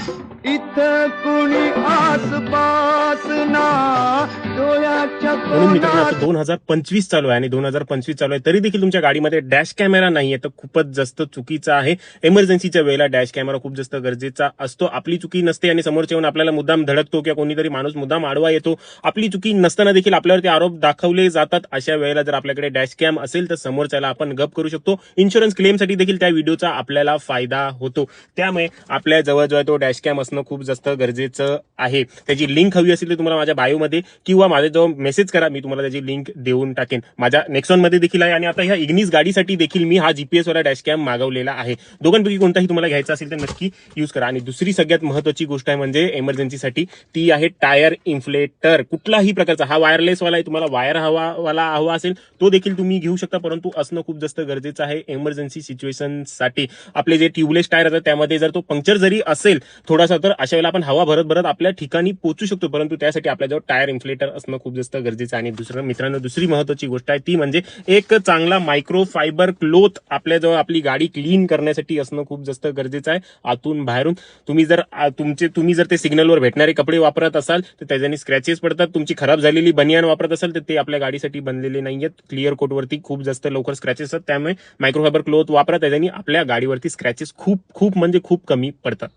इथं कुणी आसपास ना डोळ्याच्या म्हणून मित्रांनो आता कोणात 2025 चालू आहे आणि 2025 चालू आहे तरी देखील तुमच्या गाडीमध्ये डॅश कॅमेरा नाहीये तर खूपच जास्त चुकीचं आहे. इमर्जन्सीच्या वेळेला डॅश कॅमेरा खूप जास्त गरजेचा असतो. आपली चुकी नसते आणि समोरच्या येऊन आपल्याला मुद्दाम धडकतो किंवा कोणीतरी माणूस मुद्दाम आडवा येतो. आपली चुकी नसताना देखील आपल्यावरती आरोप दाखवले जातात. अशा वेळेला जर आपल्याकडे डॅश कॅम असेल तर समोरच्याला आपण गप करू शकतो. इन्शुरन्स क्लेमसाठी देखील त्या व्हिडिओचा आपल्याला फायदा होतो. त्यामुळे आपल्या जवळ तो डॅश कॅम असणं खूप जास्त गरजेचं आहे. त्याची लिंक हवी असेल तर तुम्हाला माझ्या बायोमध्ये किंवा माझ्या जवळ मेसेज करा, मी तुम्हाला त्याची लिंक देऊन टाकेन. माझ्या नेक्सॉन मध्ये देखील आहे आणि आता ह्या इग्निस गाडीसाठी देखील मी हा जीपीएस वाला डॅश कॅम मागवलेला आहे. दोघांपैकी कोणताही तुम्हाला घ्यायचा असेल तर नक्की यूज करा. आणि दुसरी सगळ्यात महत्त्वाची गोष्ट आहे म्हणजे इमर्जन्सीसाठी ती आहे टायर इन्फ्लेटर. कुठलाही प्रकारचा, हा वायरलेस वाला आहे, तुम्हाला वायर हवा असेल तो देखील तुम्ही घेऊ शकता, परंतु असणं खूप जास्त गरजेचं आहे इमर्जन्सी सिच्युएशनसाठी. आपले जे ट्यूबलेस टायर असतात त्यामध्ये जर तो पंक्चर जरी असेल थोडासा तर अशा वेळेला आपण हवा भरत भरत आपल्या ठिकाणी पोहोचू शकतो, परंतु त्यासाठी आपल्याजवळ टायर इन्फ्लेटर असणं खूप जास्त गरजेचं आहे. आणि दुसरं मित्रांनो दुसरी महत्त्वाची गोष्ट आहे ती म्हणजे एक चांगला मायक्रो फायबर क्लोथ आपल्याजवळ आपली गाडी क्लीन करण्यासाठी असणं खूप जास्त गरजेचं आहे. आतून बाहेरून तुम्ही जर ते सिग्नलवर भेटणारे कपडे वापरत असाल तर त्याच्याने स्क्रॅचेस पडतात. तुमची खराब झालेली बनियान वापरत असाल तर ते आपल्या गाडीसाठी बनलेले नाहीयेत. क्लिअर कोट वरती खूप जास्त लवकर स्क्रॅचेस असतात, त्यामुळे मायक्रो फायबर क्लोथ वापरा, त्याच्याने आपल्या गाडीवरती स्क्रॅचेस खूप म्हणजे खूप कमी पडतात.